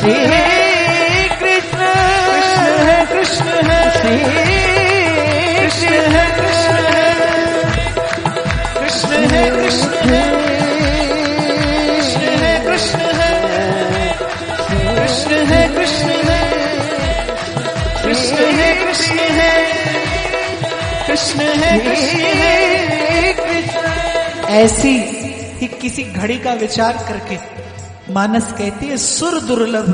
श्री कृष्ण कृष्ण है श्री कृष्ण है कृष्ण है कृष्ण है कृष्ण है कृष्ण है कृष्ण है कृष्ण है कृष्ण है कृष्ण है कृष्ण है कृष्ण है कृष्ण। ऐसी ही किसी घड़ी का विचार करके मानस कहती है सुर दुर्लभ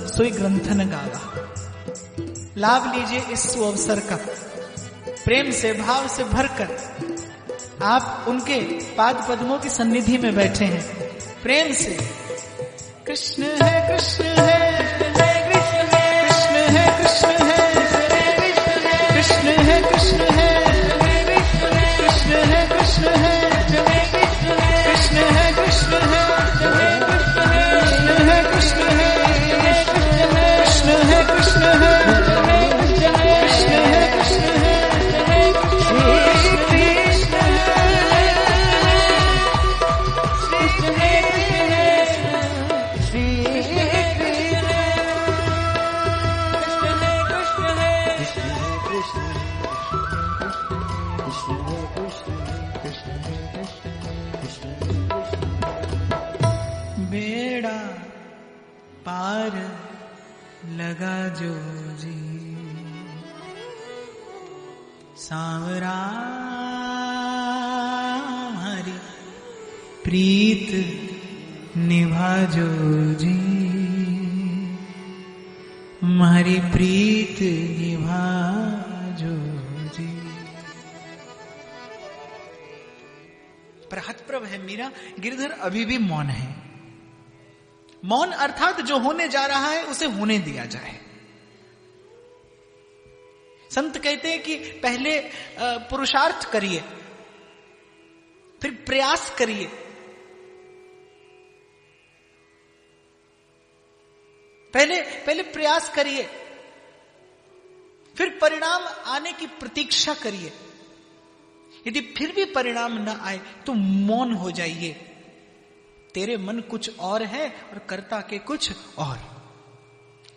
सोई ग्रंथन गावा। लाभ लीजिए इस सुअवसर का, प्रेम से भाव से भरकर आप उनके पाद पद्मों की सन्निधि में बैठे हैं। प्रेम से कृष्ण है कृष्ण है कृष्ण है कृष्ण है कृष्ण है कृष्ण है कृष्ण है कृष्ण है कृष्ण है कृष्ण है कृष्ण है कृष्ण है कृष्ण है बेड़ा पार लगा जो जी सांवरा हमारी प्रीत निभा जो जी हमारी प्रीत निभा जो जी। पर हतप्रभ है मीरा, गिरधर अभी भी मौन है। मौन अर्थात जो होने जा रहा है उसे होने दिया जाए। संत कहते हैं कि पहले पुरुषार्थ करिए, फिर प्रयास करिए, पहले प्रयास करिए, फिर परिणाम आने की प्रतीक्षा करिए। यदि फिर भी परिणाम न आए तो मौन हो जाइए। तेरे मन कुछ और है और कर्ता के कुछ और।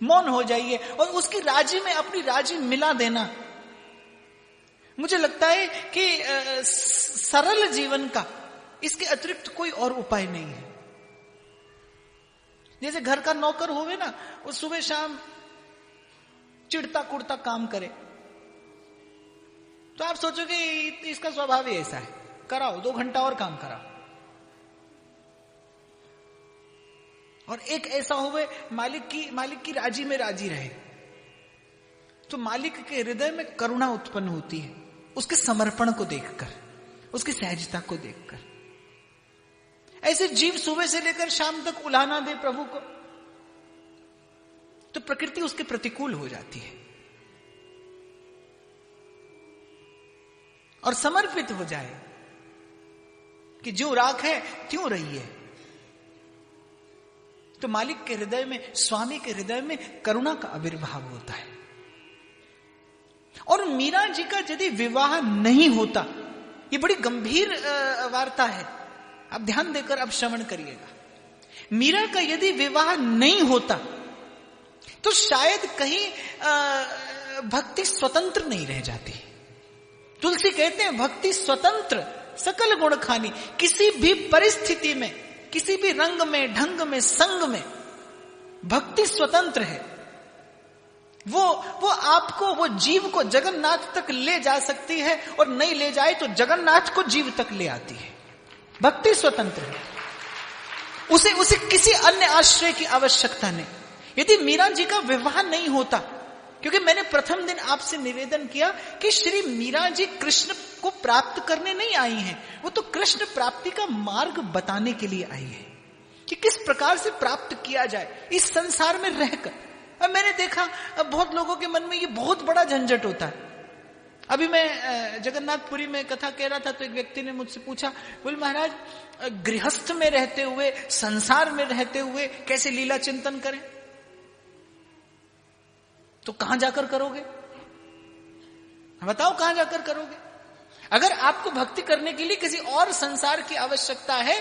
मौन हो जाइए और उसकी राजी में अपनी राजी मिला देना। मुझे लगता है कि सरल जीवन का इसके अतिरिक्त कोई और उपाय नहीं है। जैसे घर का नौकर होवे ना, वो सुबह शाम चिढ़ता कुड़ता काम करे, तो आप सोचोगे इसका स्वभाव ही ऐसा है, कराओ 2 घंटा और काम कराओ। और एक ऐसा होवे मालिक की राजी में राजी रहे, तो मालिक के हृदय में करुणा उत्पन्न होती है, उसके समर्पण को देखकर, उसकी सहजता को देखकर। ऐसे जीव सुबह से लेकर शाम तक उलाहना दे प्रभु को, तो प्रकृति उसके प्रतिकूल हो जाती है। और समर्पित हो जाए कि जो राख है त्यों रही है, तो मालिक के हृदय में, स्वामी के हृदय में करुणा का आविर्भाव होता है। और मीरा जी का यदि विवाह नहीं होता, ये बड़ी गंभीर वार्ता है, आप ध्यान देकर अब श्रवण करिएगा। मीरा का यदि विवाह नहीं होता तो शायद कहीं भक्ति स्वतंत्र नहीं रह जाती। तुलसी कहते हैं भक्ति स्वतंत्र सकल गुण खानी। किसी भी परिस्थिति में, किसी भी रंग में, ढंग में, संग में भक्ति स्वतंत्र है। वो आपको, वो जीव को जगन्नाथ तक ले जा सकती है, और नहीं ले जाए तो जगन्नाथ को जीव तक ले आती है। भक्ति स्वतंत्र है, उसे किसी अन्य आश्रय की आवश्यकता नहीं। यदि मीरा जी का विवाह नहीं होता, क्योंकि मैंने प्रथम दिन आपसे निवेदन किया कि श्री मीरा जी कृष्ण को प्राप्त करने नहीं आई हैं, वो तो कृष्ण प्राप्ति का मार्ग बताने के लिए आई है कि किस प्रकार से प्राप्त किया जाए इस संसार में रहकर। अब मैंने देखा बहुत लोगों के मन में ये बहुत बड़ा झंझट होता है। अभी मैं जगन्नाथपुरी में कथा कह रहा था, तो एक व्यक्ति ने मुझसे पूछा, बोले महाराज गृहस्थ में रहते हुए, संसार में रहते हुए कैसे लीला चिंतन करें? तो कहां जाकर करोगे? बताओ कहां जाकर करोगे? अगर आपको भक्ति करने के लिए किसी और संसार की आवश्यकता है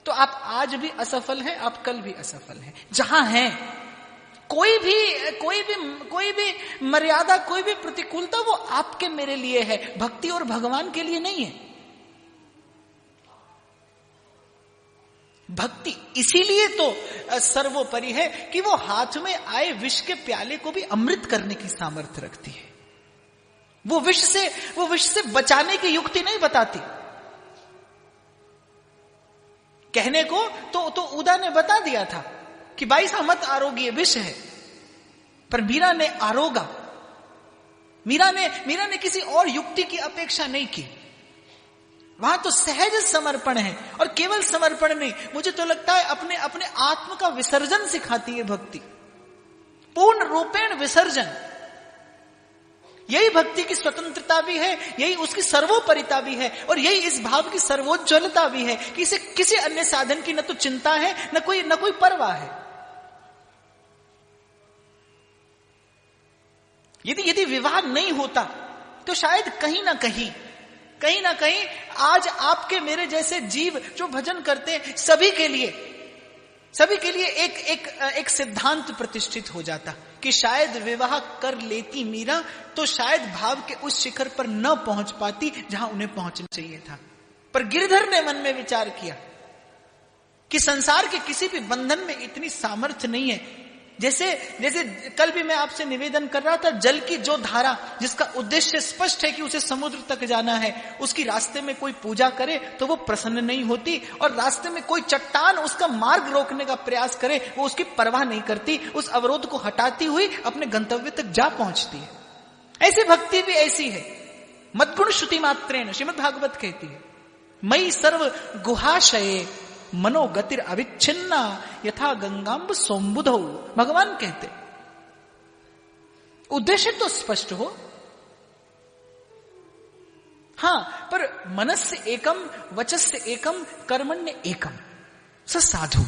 तो आप आज भी असफल हैं, आप कल भी असफल हैं। जहां हैं कोई भी मर्यादा, कोई भी प्रतिकूलता वो आपके मेरे लिए है, भक्ति और भगवान के लिए नहीं है। भक्ति इसीलिए तो सर्वोपरि है कि वो हाथ में आए विष के प्याले को भी अमृत करने की सामर्थ्य रखती है। वो विष से बचाने की युक्ति नहीं बताती। कहने को तो उदा ने बता दिया था कि भाई साहब मत आरोगी, ये विष है, पर मीरा ने आरोगा। मीरा ने किसी और युक्ति की अपेक्षा नहीं की। वहां तो सहज समर्पण है, और केवल समर्पण नहीं, मुझे तो लगता है अपने आत्म का विसर्जन सिखाती है भक्ति, पूर्ण रूपेण विसर्जन। यही भक्ति की स्वतंत्रता भी है, यही उसकी सर्वोपरिता भी है, और यही इस भाव की सर्वोज्ज्वलता भी है कि इसे किसी अन्य साधन की न तो चिंता है, न कोई परवाह है। यदि विवाह नहीं होता तो शायद कहीं ना कहीं आज आपके मेरे जैसे जीव जो भजन करते हैं, सभी के लिए एक सिद्धांत प्रतिष्ठित हो जाता कि शायद विवाह कर लेती मीरा तो शायद भाव के उस शिखर पर न पहुंच पाती जहां उन्हें पहुंचना चाहिए था। पर गिरधर ने मन में विचार किया कि संसार के किसी भी बंधन में इतनी सामर्थ्य नहीं है। जैसे कल भी मैं आपसे निवेदन कर रहा था, जल की जो धारा जिसका उद्देश्य स्पष्ट है कि उसे समुद्र तक जाना है, उसकी रास्ते में कोई पूजा करे तो वो प्रसन्न नहीं होती, और रास्ते में कोई चट्टान उसका मार्ग रोकने का प्रयास करे वो उसकी परवाह नहीं करती, उस अवरोध को हटाती हुई अपने गंतव्य तक जा पहुंचती है। ऐसी भक्ति भी ऐसी है। मद्गुण श्रुति मात्रेण, श्रीमद् भागवत कहती है, मई सर्व गुहाशये मनोगतिर अविच्छिन्ना यथा गंगांब सौम्बुधौ। भगवान कहते उद्देश्य तो स्पष्ट हो, हां, पर मनस्य एकम वचस्य एकम कर्मण्य एकम स साधु।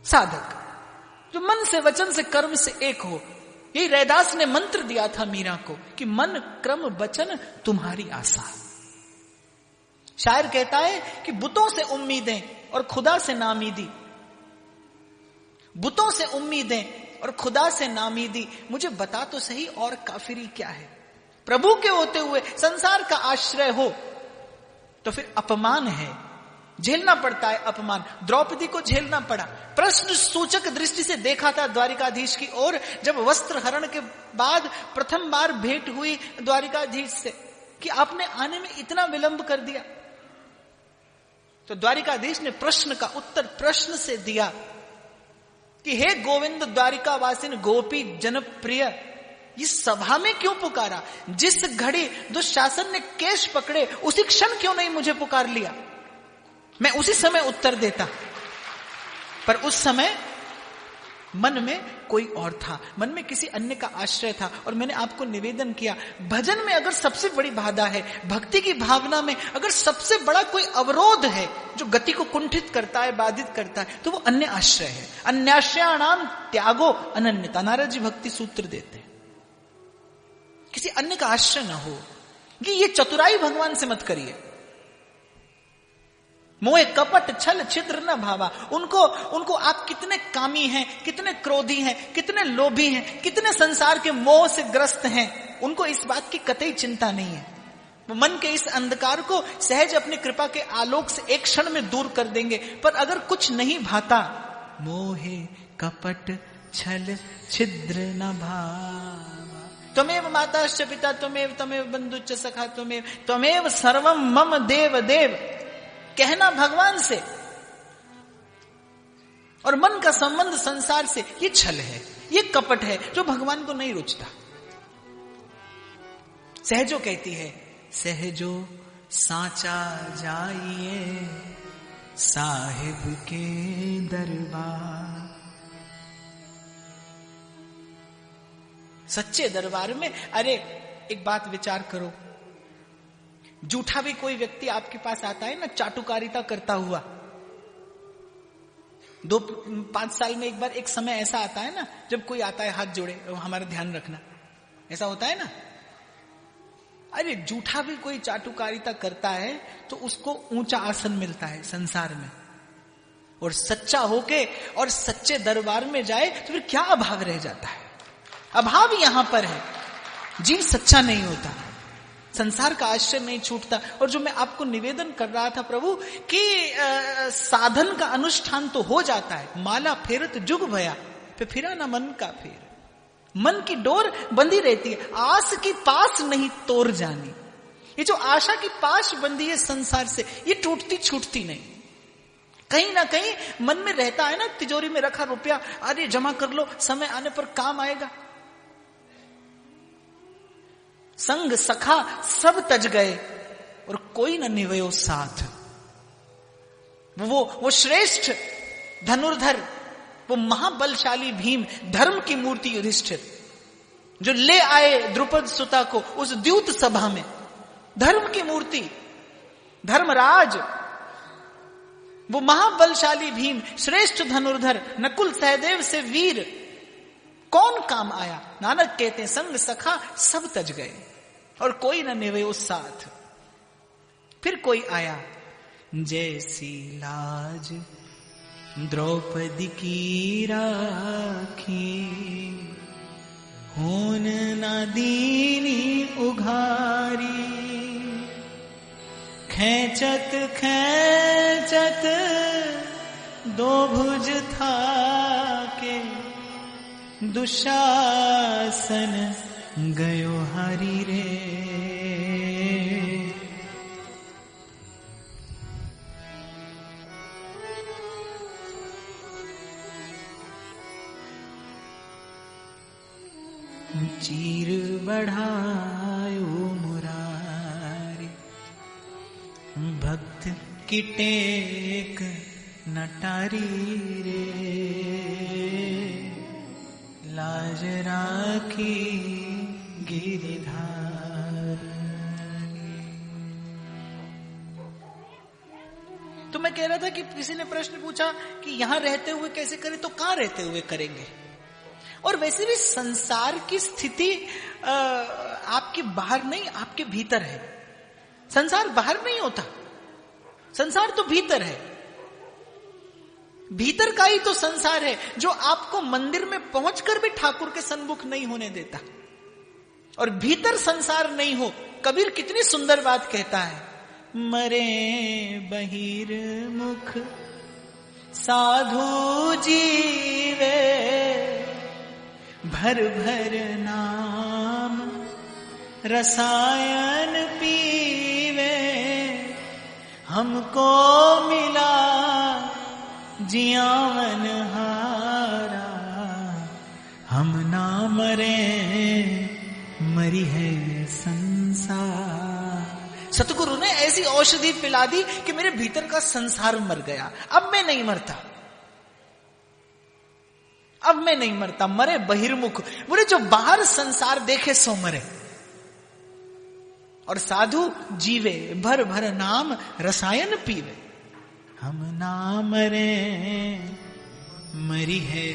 साधक जो मन से वचन से कर्म से एक हो। यही रैदास ने मंत्र दिया था मीरा को कि मन क्रम वचन तुम्हारी आशा। शायर कहता है कि बुतों से उम्मीदें और खुदा से नामीदी, बुतों से उम्मीदें और खुदा से नामीदी, मुझे बता तो सही और काफिरी क्या है। प्रभु के होते हुए संसार का आश्रय हो तो फिर अपमान है, झेलना पड़ता है अपमान। द्रौपदी को झेलना पड़ा। प्रश्न सूचक दृष्टि से देखा था द्वारिकाधीश की ओर, जब वस्त्र हरण के बाद प्रथम बार भेंट हुई द्वारिकाधीश से कि आपने आने में इतना विलंब कर दिया। तो द्वारिकाधीश ने प्रश्न का उत्तर प्रश्न से दिया कि हे गोविंद द्वारिकावासिन गोपी जनप्रिय, इस सभा में क्यों पुकारा? जिस घड़ी दुशासन ने केश पकड़े उसी क्षण क्यों नहीं मुझे पुकार लिया? मैं उसी समय उत्तर देता। पर उस समय मन में कोई और था, मन में किसी अन्य का आश्रय था। और मैंने आपको निवेदन किया, भजन में अगर सबसे बड़ी बाधा है, भक्ति की भावना में अगर सबसे बड़ा कोई अवरोध है जो गति को कुंठित करता है, बाधित करता है, तो वो अन्य आश्रय है। अन्याश्रयाणाम त्यागो अनन्यता, नारद जी भक्ति सूत्र देते हैं। किसी अन्य का आश्रय ना हो। ये चतुराई भगवान से मत करिए। मोह कपट छल छिद्र न भावा। उनको आप कितने कामी हैं, कितने क्रोधी हैं, कितने लोभी हैं, कितने संसार के मोह से ग्रस्त हैं, उनको इस बात की कतई चिंता नहीं है। वो मन के इस अंधकार को सहज अपनी कृपा के आलोक से एक क्षण में दूर कर देंगे। पर अगर कुछ नहीं भाता, मोहे कपट छल छिद्र न भावा, त्वमेव माताश्च पिता त्वमेव बंधुश्च सखा त्वमेव सर्वम मम देव देव, कहना भगवान से और मन का संबंध संसार से, ये छल है, ये कपट है जो भगवान को नहीं रुचता। सहजो कहती है, सहजो सांचा जाइए साहिब के दरबार। सच्चे दरबार में, अरे एक बात विचार करो, झूठा भी कोई व्यक्ति आपके पास आता है ना, चाटुकारिता करता हुआ, 2-5 साल में एक बार एक समय ऐसा आता है ना, जब कोई आता है हाथ जोड़े, हमारा ध्यान रखना, ऐसा होता है ना। अरे झूठा भी कोई चाटुकारिता करता है तो उसको ऊंचा आसन मिलता है संसार में। और सच्चा होके और सच्चे दरबार में जाए तो फिर क्या अभाव रह जाता है? अभाव यहां पर है। जीव सच्चा नहीं होता, संसार का आश्रय नहीं छूटता। और जो मैं आपको निवेदन कर रहा था प्रभु कि साधन का अनुष्ठान तो हो जाता है, माला फेरत जुग भया, फिरा ना मन का फेर। मन की डोर बंधी रहती है, आस की पास नहीं तोड़ जानी। ये जो आशा की पास बंधी है संसार से, ये टूटती छूटती नहीं। कहीं ना कहीं मन में रहता है ना, तिजोरी में रखा रुपया, अरे जमा कर लो, समय आने पर काम आएगा। संग सखा सब तज गए और कोई न निवयो साथ। वो श्रेष्ठ धनुर्धर, वो महाबलशाली भीम, धर्म की मूर्ति युधिष्ठिर, जो ले आए द्रुपद सुता को उस द्यूत सभा में, धर्म की मूर्ति, धर्मराज, वो महाबलशाली भीम, श्रेष्ठ धनुर्धर, नकुल सहदेव से वीर, कौन काम आया? नानक कहते हैं संग सखा सब तज गए और कोई न निवे उस साथ। फिर कोई आया, जैसी लाज द्रौपदी की राखी, होन न दीनी उघारी, खेचत खेचत दो भुज था के, दुशासन गयो हरि रे। चीर बढ़ायो मुरारी, भक्त की टेक नटारी रे, लाज राखी गिरिधार। तो मैं कह रहा था कि किसी ने प्रश्न पूछा कि यहां रहते हुए कैसे करें, तो कहां रहते हुए करेंगे? और वैसे भी संसार की स्थिति आपके बाहर नहीं, आपके भीतर है। संसार बाहर नहीं होता, संसार तो भीतर है। भीतर का ही तो संसार है जो आपको मंदिर में पहुंचकर भी ठाकुर के सन्मुख नहीं होने देता। और भीतर संसार नहीं हो, कबीर कितनी सुंदर बात कहता है, मरे बहिर्मुख साधु जीवे, भर भर नाम रसायन पीवे, हमको मिला जियावन हारा, हम ना मरे मरी है संसार। सतगुरु ने ऐसी औषधि पिला दी कि मेरे भीतर का संसार मर गया। अब मैं नहीं मरता, अब मैं नहीं मरता। मरे बहिर्मुख, बोले जो बाहर संसार देखे सो मरे। और साधु जीवे, भर भर नाम रसायन पीवे, हम ना मरे मरी है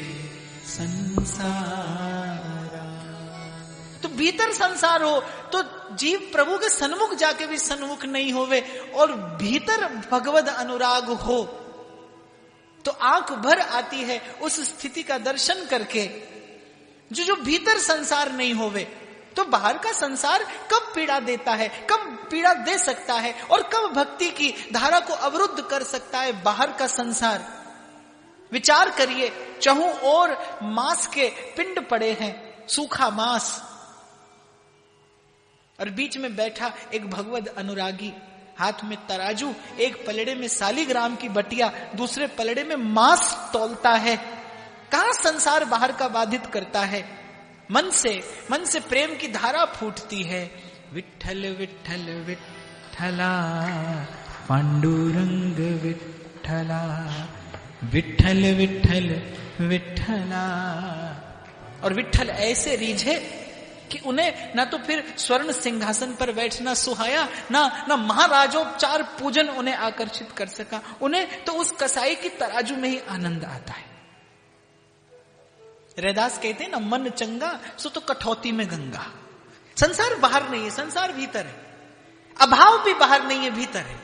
संसार। तो भीतर संसार हो तो जीव प्रभु के सन्मुख जाके भी सन्मुख नहीं होवे, और भीतर भगवद अनुराग हो तो आंख भर आती है उस स्थिति का दर्शन करके। जो भीतर संसार नहीं होवे तो बाहर का संसार कब पीड़ा देता है, कब पीड़ा दे सकता है, और कब भक्ति की धारा को अवरुद्ध कर सकता है बाहर का संसार। विचार करिए, चहु और मांस के पिंड पड़े हैं, सूखा मांस, और बीच में बैठा एक भगवद अनुरागी, हाथ में तराजू, एक पलड़े में सालीग्राम की बटिया, दूसरे पलड़े में मांस तौलता है। कहां संसार बाहर का बाधित करता है? मन से प्रेम की धारा फूटती है। विठ्ठल विठ्ठल विठ्ठला, पांडुरंग विठ्ठला, विठ्ठल विठ्ठल विठ्ठला। और विठ्ठल ऐसे रीझे कि उन्हें ना तो फिर स्वर्ण सिंहासन पर बैठना सुहाया, ना महाराजोपचार पूजन उन्हें आकर्षित कर सका। उन्हें तो उस कसाई की तराजू में ही आनंद आता है। रैदास कहते हैं ना, मन चंगा सो तो कठौती में गंगा। संसार बाहर नहीं है, संसार भीतर है। अभाव भी बाहर नहीं है, भीतर है।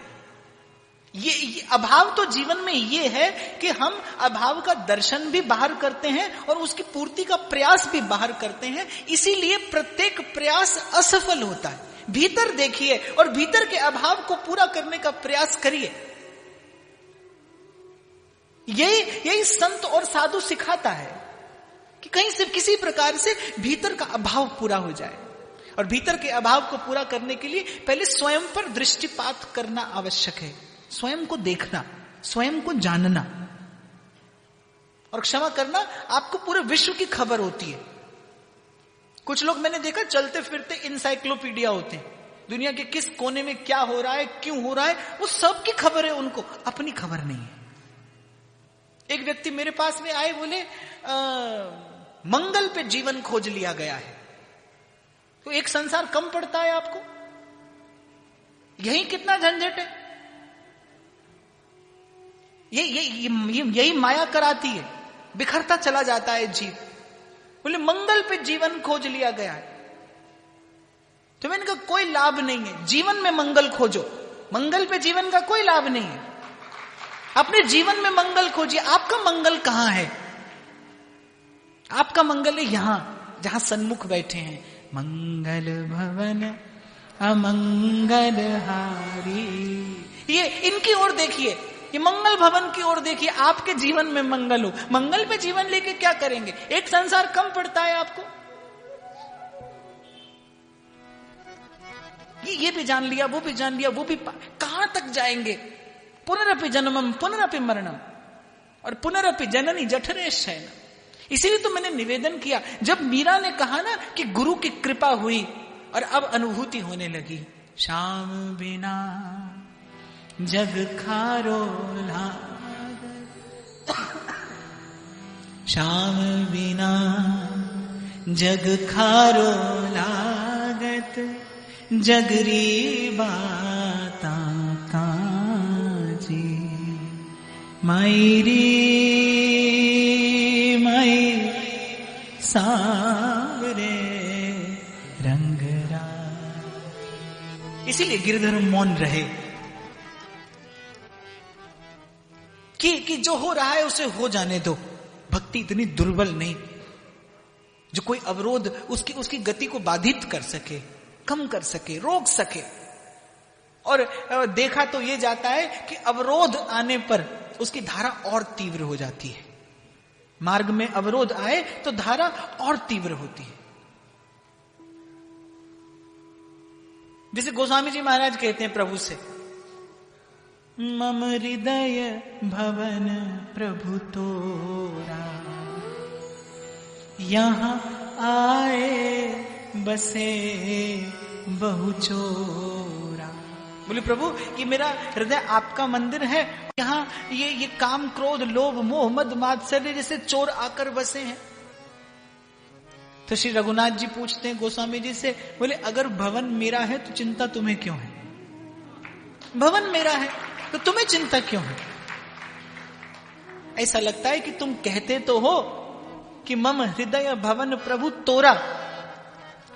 ये अभाव तो जीवन में ये है कि हम अभाव का दर्शन भी बाहर करते हैं और उसकी पूर्ति का प्रयास भी बाहर करते हैं, इसीलिए प्रत्येक प्रयास असफल होता है। भीतर देखिए और भीतर के अभाव को पूरा करने का प्रयास करिए। यही संत और साधु सिखाता है कि कहीं से किसी प्रकार से भीतर का अभाव पूरा हो जाए। और भीतर के अभाव को पूरा करने के लिए पहले स्वयं पर दृष्टिपात करना आवश्यक है, स्वयं को देखना, स्वयं को जानना। और क्षमा करना, आपको पूरे विश्व की खबर होती है। कुछ लोग मैंने देखा चलते फिरते इंसाइक्लोपीडिया होते हैं, दुनिया के किस कोने में क्या हो रहा है, क्यों हो रहा है, वो सब की खबर है उनको, अपनी खबर नहीं है। एक व्यक्ति मेरे पास में आए, बोले मंगल पे जीवन खोज लिया गया है, तो एक संसार कम पड़ता है आपको, यही कितना झंझट है, यही माया कराती है, बिखरता चला जाता है जीव। बोले मंगल पे जीवन खोज लिया गया है, तो मैंने कहा कोई लाभ नहीं है, जीवन में मंगल खोजो, मंगल पे जीवन का कोई लाभ नहीं है, अपने जीवन में मंगल खोजिए। आपका मंगल कहां है? आपका मंगल है यहां जहां सन्मुख बैठे हैं, मंगल भवन अमंगल हारी। ये इनकी ओर देखिए, ये मंगल भवन की ओर देखिए, आपके जीवन में मंगल हो। मंगल पे जीवन लेके क्या करेंगे? एक संसार कम पड़ता है आपको। ये भी जान लिया, वो भी जान लिया, वो भी कहां तक जाएंगे? पुनरपि जन्मम पुनरपि मरणम और पुनरपि जननी जठरे शयनम। इसीलिए तो मैंने निवेदन किया, जब मीरा ने कहा ना कि गुरु की कृपा हुई और अब अनुभूति होने लगी, शाम बिना जग खारो लागत, शाम बिना जग खारो लागत, जगरी बाता काजी, मायरी माई सावरे रंगरा। इसीलिए गिरधर मौन रहे कि जो हो रहा है उसे हो जाने दो। भक्ति इतनी दुर्बल नहीं जो कोई अवरोध उसकी गति को बाधित कर सके, कम कर सके, रोक सके। और देखा तो ये जाता है कि अवरोध आने पर उसकी धारा और तीव्र हो जाती है। मार्ग में अवरोध आए तो धारा और तीव्र होती है। जैसे गोस्वामी जी महाराज कहते हैं प्रभु से, मम हृदय भवन प्रभु तोरा, यहां आए बसे बहु चोरा। बोले प्रभु कि मेरा हृदय आपका मंदिर है, यहाँ ये काम क्रोध लोभ मोह मद मात्सर्य जैसे चोर आकर बसे हैं। तो श्री रघुनाथ जी पूछते हैं गोस्वामी जी से, बोले अगर भवन मेरा है तो चिंता तुम्हें क्यों है? भवन मेरा है तो तुम्हें चिंता क्यों है? ऐसा लगता है कि तुम कहते तो हो कि मम हृदय भवन प्रभु तोरा,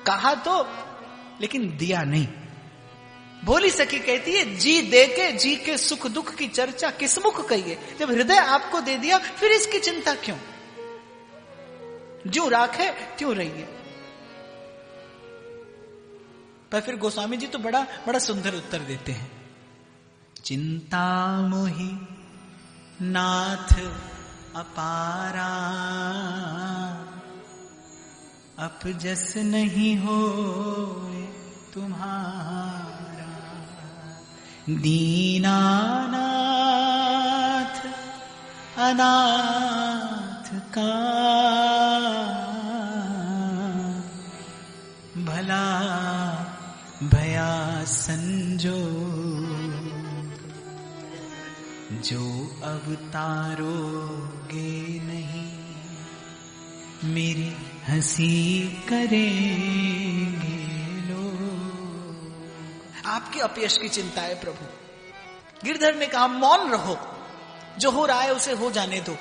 कहा तो लेकिन दिया नहीं। भोली सखी कहती है, जी दे के जी के सुख दुख की चर्चा किस मुख कहिए। जब हृदय आपको दे दिया फिर इसकी चिंता क्यों? जो राखे त्यों रहिए। पर फिर गोस्वामी जी तो बड़ा बड़ा सुंदर उत्तर देते हैं, चिंता मोहि नाथ अपारा, अपजस नहीं हो तुम्हारा, दीनानाथ अनाथ का भला भया संजोग, जो अवतारोगे नहीं मेरी हंसी करेंगे लोग। आपके अपयश की चिंता है प्रभु। गिरधर ने कहा मौन रहो, जो हो रहा है उसे हो जाने दो।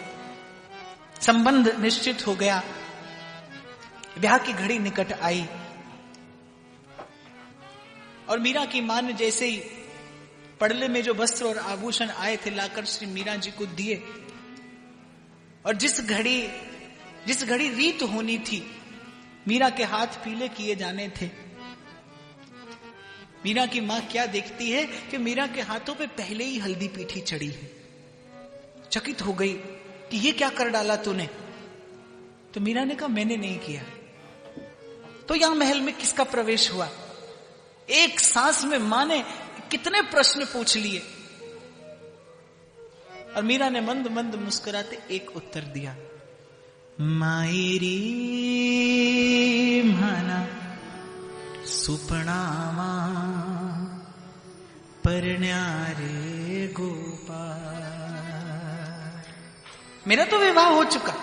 संबंध निश्चित हो गया, ब्याह की घड़ी निकट आई और मीरा की मां ने जैसे ही पड़ले में जो वस्त्र और आभूषण आए थे लाकर श्री मीरा जी को दिए, और जिस घड़ी रीत होनी थी, मीरा के हाथ पीले किए जाने थे। मीरा की मां क्या देखती है कि मीरा के हाथों पे पहले ही हल्दी पीठी चढ़ी है। चकित हो गई कि ये क्या कर डाला तूने। तो मीरा ने कहा मैंने नहीं किया। तो यहां महल में किसका प्रवेश हुआ? एक सांस में मां ने कितने प्रश्न पूछ लिए, और मीरा ने मंद मंद मुस्कुराते एक उत्तर दिया, मायरी माना सुपनामा परण्यारे गोपाल। मेरा तो विवाह हो चुका,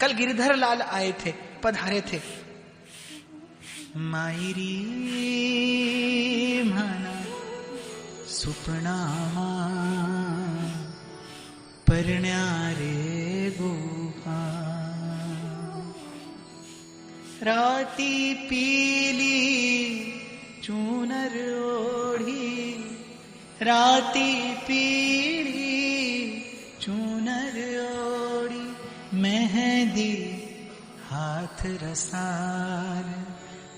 कल गिरधर लाल आए थे, पधारे थे। मायरी माना सुपनामा परण्यारे गोपाल। राती पीली चूनर ओढ़ी, राती पीली चूनर ओढ़ी, मेहंदी हाथ रसार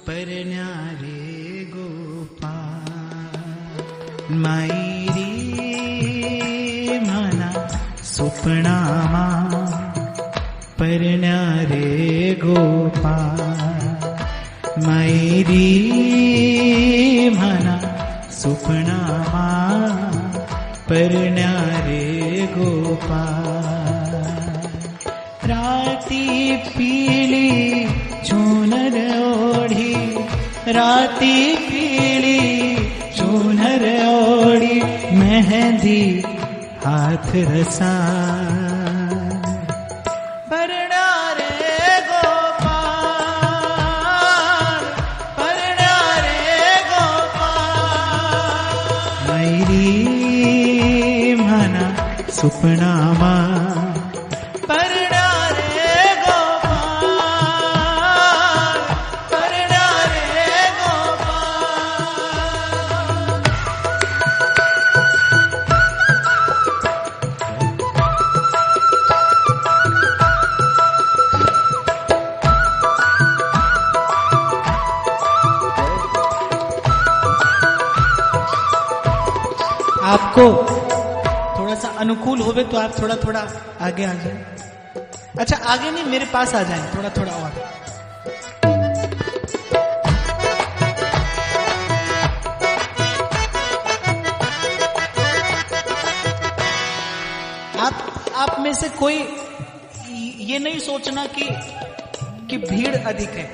परण्यारे गोपाल। मायरी माना सुपनामा परण्यारे गोपाल। मायरी माना सुपनामा परण्यारे गोपाल। राती पीली चूनर ओढ़ी, राती पीली चूनर ओढ़ी, मेहंदी हाथ रसार परण्यारे गोपाल, परण्यारे गोपाल। मायरी माना सुपनामा परण्यारे गोपाल, परण्यारे गोपाल। आपको थोड़ा सा अनुकूल होवे तो आप थोड़ा थोड़ा आगे आ जाए। अच्छा आगे नहीं, मेरे पास आ जाए थोड़ा थोड़ा और। आप में से कोई ये नहीं सोचना कि भीड़ अधिक है।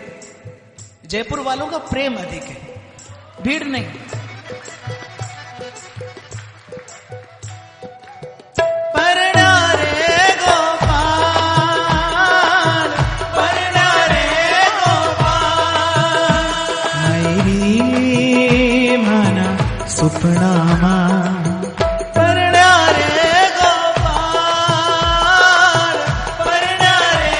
जयपुर वालों का प्रेम अधिक है, भीड़ नहीं। सुपनामा परण्यारे गोपाल, परण्यारे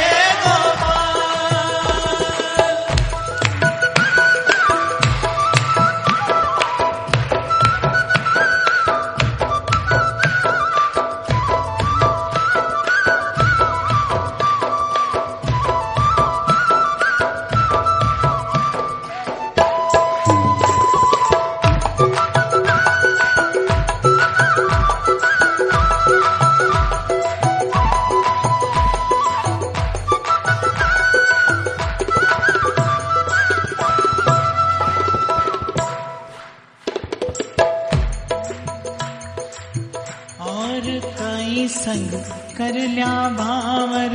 संग कर ल्या भावर,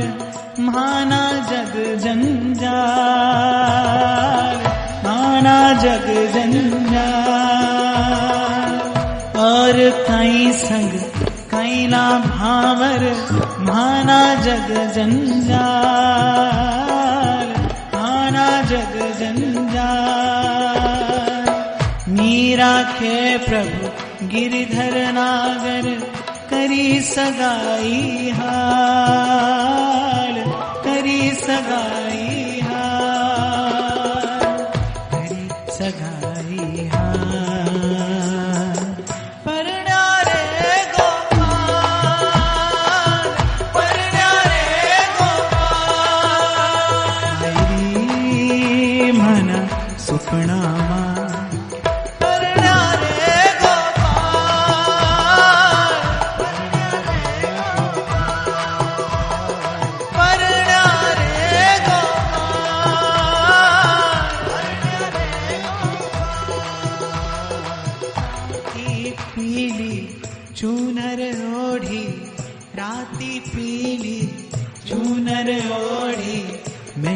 माना जग जंजाल, माना जग जंजाल। और कई संग कैला भावर, माना जग जंजाल, माना जग जंजाल। मीरा के प्रभु गिरधर नागर, करी सगाई हाल, करी सगाई हाल, करी सगाई हाल। पर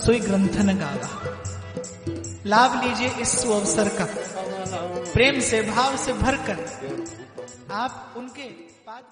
सोई ग्रंथन गावा। लाभ लीजिए इस सुअवसर का, प्रेम से भाव से भरकर आप उनके पाद